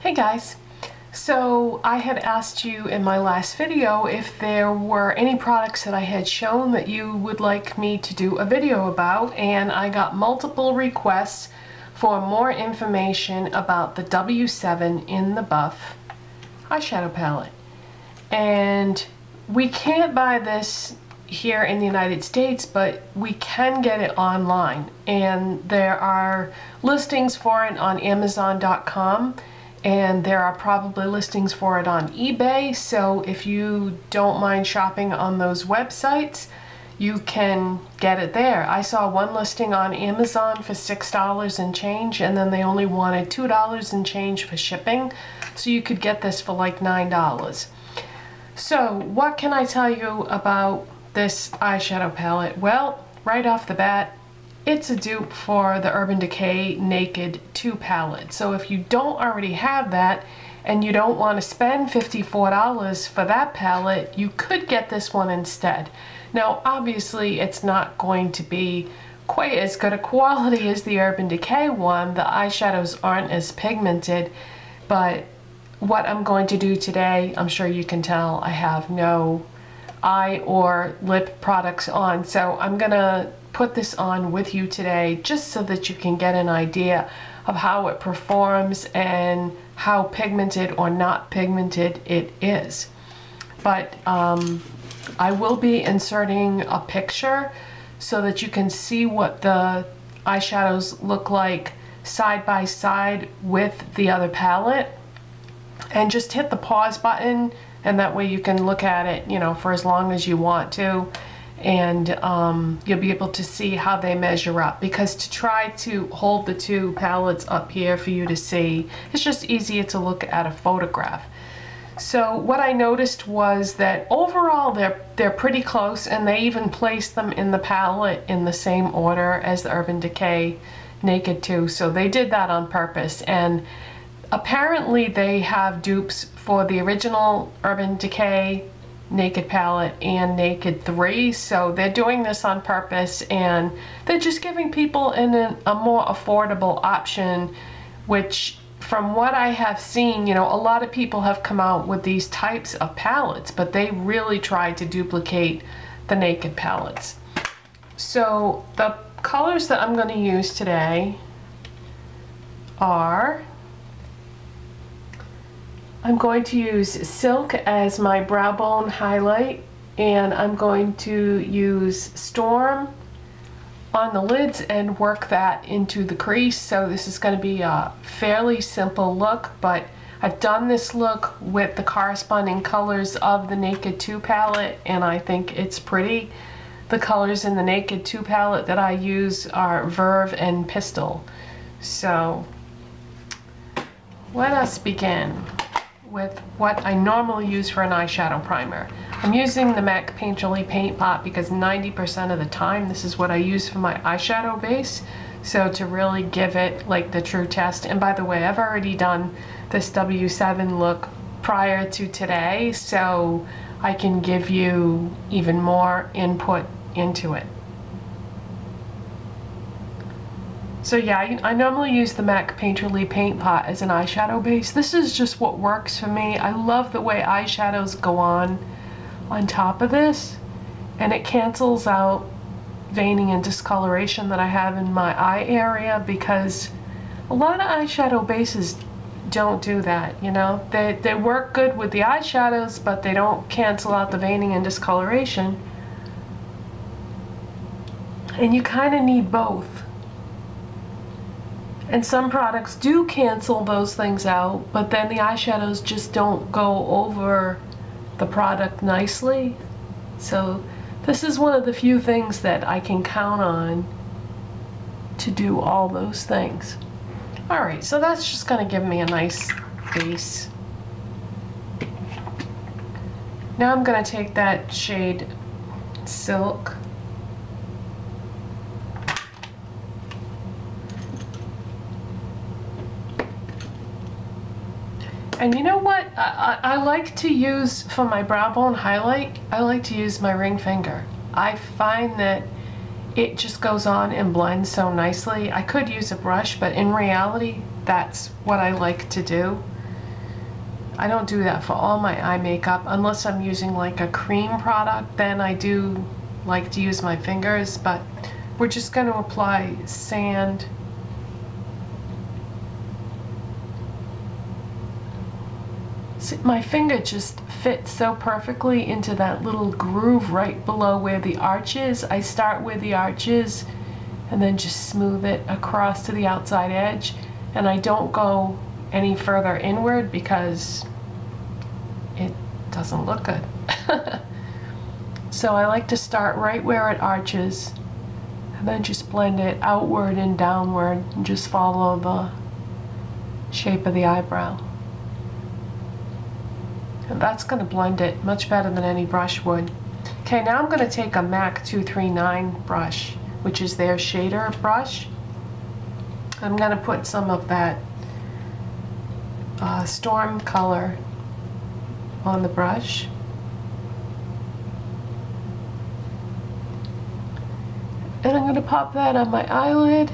Hey guys, so I had asked you in my last video if there were any products that I had shown that you would like me to do a video about, and I got multiple requests for more information about the W7 in the Buff eyeshadow palette. And we can't buy this here in the United States, but we can get it online, and there are listings for it on Amazon.com. And there are probably listings for it on eBay, so if you don't mind shopping on those websites, you can get it there. I saw one listing on Amazon for $6 and change, and then they only wanted $2 and change for shipping, so you could get this for like $9. So what can I tell you about this eyeshadow palette? Well, right off the bat, it's a dupe for the Urban Decay Naked 2 palette. So if you don't already have that and you don't want to spend $54 for that palette, you could get this one instead. Now obviously it's not going to be quite as good a quality as the Urban Decay one. The eyeshadows aren't as pigmented, but what I'm going to do today, I'm sure you can tell I have no eye or lip products on, so I'm gonna put this on with you today just so that you can get an idea of how it performs and how pigmented or not pigmented it is. But I will be inserting a picture so that you can see what the eyeshadows look like side by side with the other palette, and just hit the pause button, and that way you can look at it, you know, for as long as you want to, and you'll be able to see how they measure up, because to try to hold the two palettes up here for you to see, it's just easier to look at a photograph. So what I noticed was that overall they're pretty close, and they even placed them in the palette in the same order as the Urban Decay Naked 2, so they did that on purpose. And apparently they have dupes for the original Urban Decay Naked palette and Naked 3, so they're doing this on purpose, and they're just giving people a more affordable option, which from what I have seen, you know, a lot of people have come out with these types of palettes, but they really tried to duplicate the Naked palettes. So the colors that I'm going to use today are, I'm going to use Silk as my brow bone highlight, and I'm going to use Storm on the lids and work that into the crease. So this is going to be a fairly simple look, but I've done this look with the corresponding colors of the Naked 2 palette, and I think it's pretty. The colors in the Naked 2 palette that I use are Verve and Pistol. So let us begin with what I normally use for an eyeshadow primer. I'm using the MAC Painterly Paint Pot because 90% of the time this is what I use for my eyeshadow base, so to really give it like the true test. And by the way, I've already done this W7 look prior to today, so I can give you even more input into it. So yeah, I normally use the MAC Painterly Paint Pot as an eyeshadow base. This is just what works for me. I love the way eyeshadows go on top of this, and it cancels out veining and discoloration that I have in my eye area, because a lot of eyeshadow bases don't do that, you know. They work good with the eyeshadows, but they don't cancel out the veining and discoloration. And you kind of need both. And some products do cancel those things out, but then the eyeshadows just don't go over the product nicely. So this is one of the few things that I can count on to do all those things. Alright, so that's just going to give me a nice base. Now I'm going to take that shade Silk, and you know what I like to use for my brow bone highlight? I like to use my ring finger. I find that it just goes on and blends so nicely. I could use a brush, but in reality, that's what I like to do. I don't do that for all my eye makeup unless I'm using like a cream product. Then I do like to use my fingers, but we're just going to apply sand. See, my finger just fits so perfectly into that little groove right below where the arch is. I start where the arch is and then just smooth it across to the outside edge, and I don't go any further inward because it doesn't look good. So I like to start right where it arches and then just blend it outward and downward and just follow the shape of the eyebrow. And that's going to blend it much better than any brush would. Okay, now I'm going to take a MAC 239 brush, which is their shader brush. I'm going to put some of that storm color on the brush. And I'm going to pop that on my eyelid.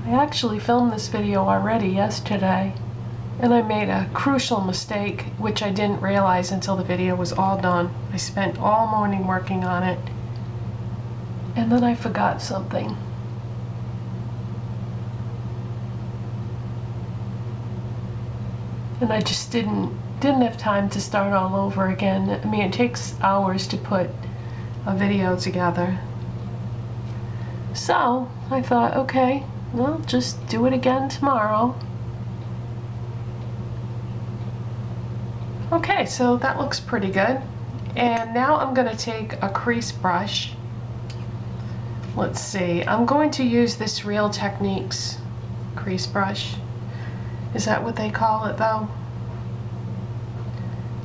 I actually filmed this video already yesterday, and I made a crucial mistake which I didn't realize until the video was all done. I spent all morning working on it, and then I forgot something. And I just didn't have time to start all over again. I mean, it takes hours to put a video together. So I thought, okay, well, just do it again tomorrow. Okay, so that looks pretty good. And now I'm going to take a crease brush. Let's see, I'm going to use this Real Techniques crease brush. Is that what they call it though?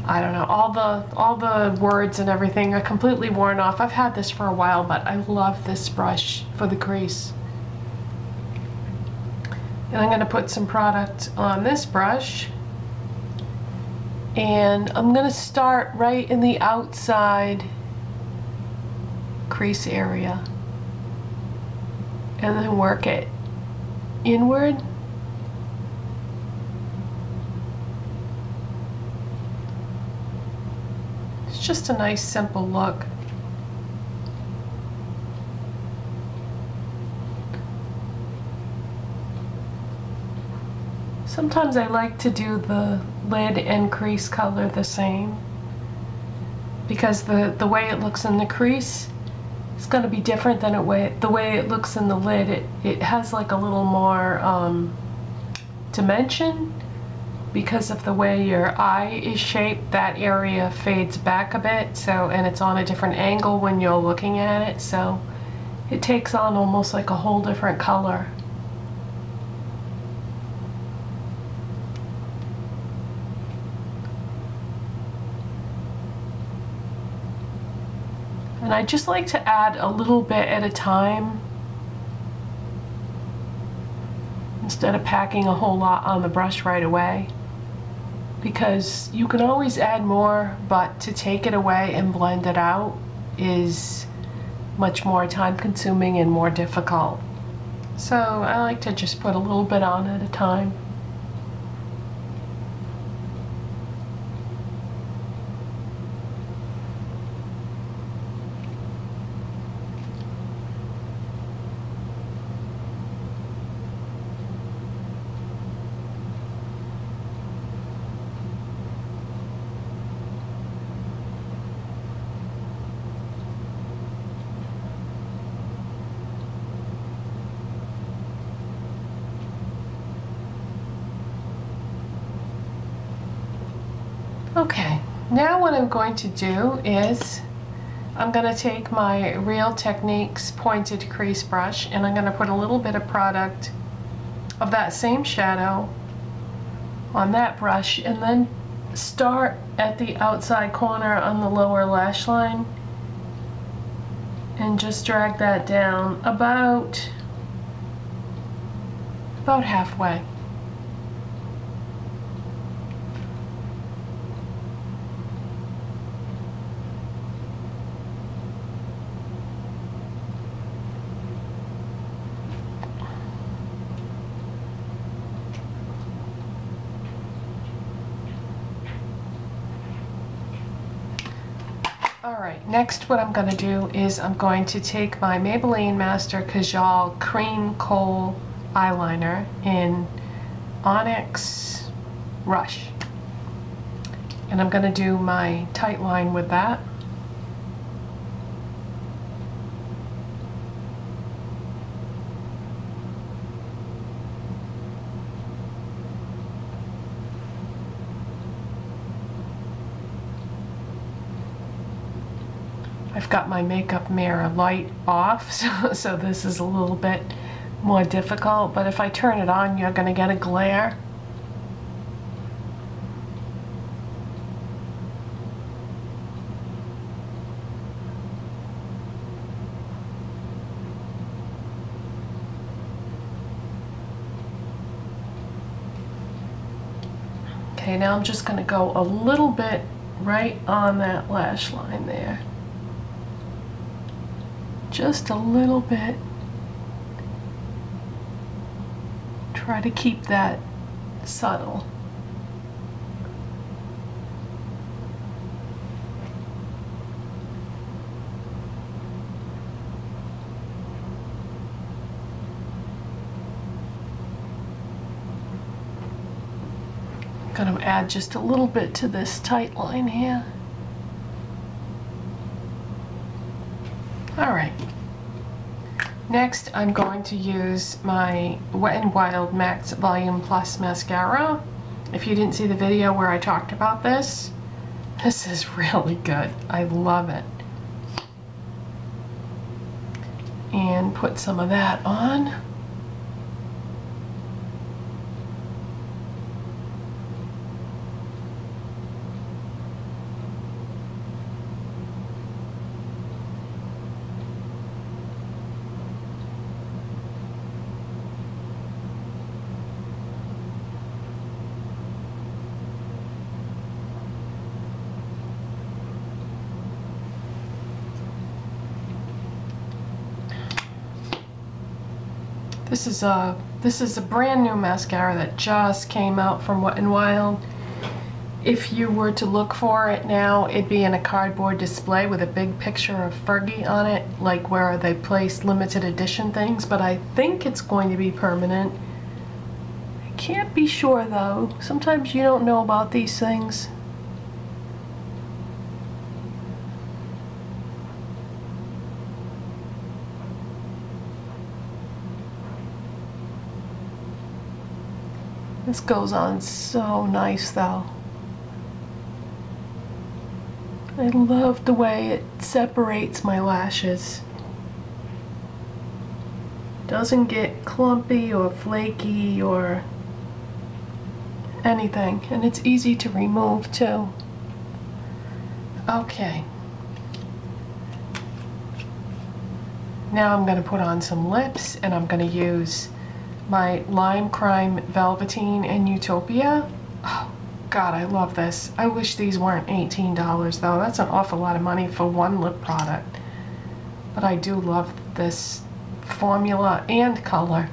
I don't know. All the words and everything are completely worn off. I've had this for a while, but I love this brush for the crease. And I'm going to put some product on this brush. And I'm going to start right in the outside crease area. And then work it inward. It's just a nice simple look. Sometimes I like to do the lid and crease color the same because the way it looks in the crease is going to be different than the way it looks in the lid. It has like a little more dimension because of the way your eye is shaped. That area fades back a bit, so, and it's on a different angle when you're looking at it, so it takes on almost like a whole different color. And I just like to add a little bit at a time instead of packing a whole lot on the brush right away, because you can always add more, but to take it away and blend it out is much more time consuming and more difficult. So I like to just put a little bit on at a time. Okay, now what I'm going to do is I'm going to take my Real Techniques pointed crease brush and I'm going to put a little bit of product of that same shadow on that brush and then start at the outside corner on the lower lash line and just drag that down about halfway. Alright, next what I'm going to do is I'm going to take my Maybelline Master Kajal Cream Kohl Eyeliner in Onyx Rush. And I'm going to do my tight line with that. I've got my makeup mirror light off, so this is a little bit more difficult, but if I turn it on, you're going to get a glare. Okay, now I'm just going to go a little bit right on that lash line there. Just a little bit. Try to keep that subtle. I'm going to add just a little bit to this tight line here. Alright, next I'm going to use my Wet n Wild Max Volume Plus Mascara. If you didn't see the video where I talked about this, this is really good. I love it. And put some of that on. This is a brand new mascara that just came out from Wet n Wild. If you were to look for it now, it'd be in a cardboard display with a big picture of Fergie on it, like where they place limited edition things, but I think it's going to be permanent. I can't be sure though. Sometimes you don't know about these things. This goes on so nice though. I love the way it separates my lashes. Doesn't get clumpy or flaky or anything, and it's easy to remove too. Okay. Now I'm going to put on some lips, and I'm going to use my Lime Crime Velvetine in Utopia. Oh, God, I love this. I wish these weren't $18 though. That's an awful lot of money for one lip product. But I do love this formula and color.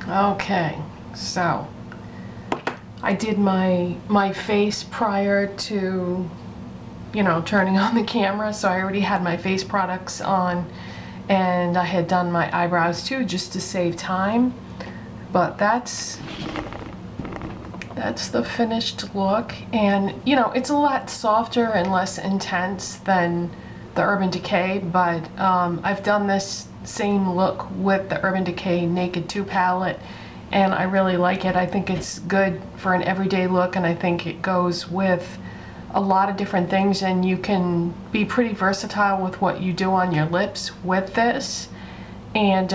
Okay, so I did my face prior to, you know, turning on the camera, so I already had my face products on, and I had done my eyebrows too just to save time. But that's the finished look, and you know, it's a lot softer and less intense than the Urban Decay, but I've done this same look with the Urban Decay Naked 2 palette, and I really like it. I think it's good for an everyday look, and I think it goes with a lot of different things, and you can be pretty versatile with what you do on your lips with this. And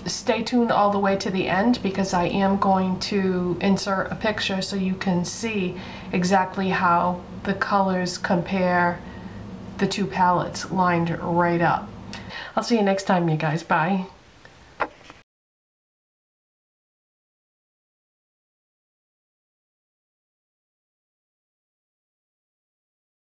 stay tuned all the way to the end, because I am going to insert a picture so you can see exactly how the colors compare the two palettes lined right up. I'll see you next time, you guys. Bye.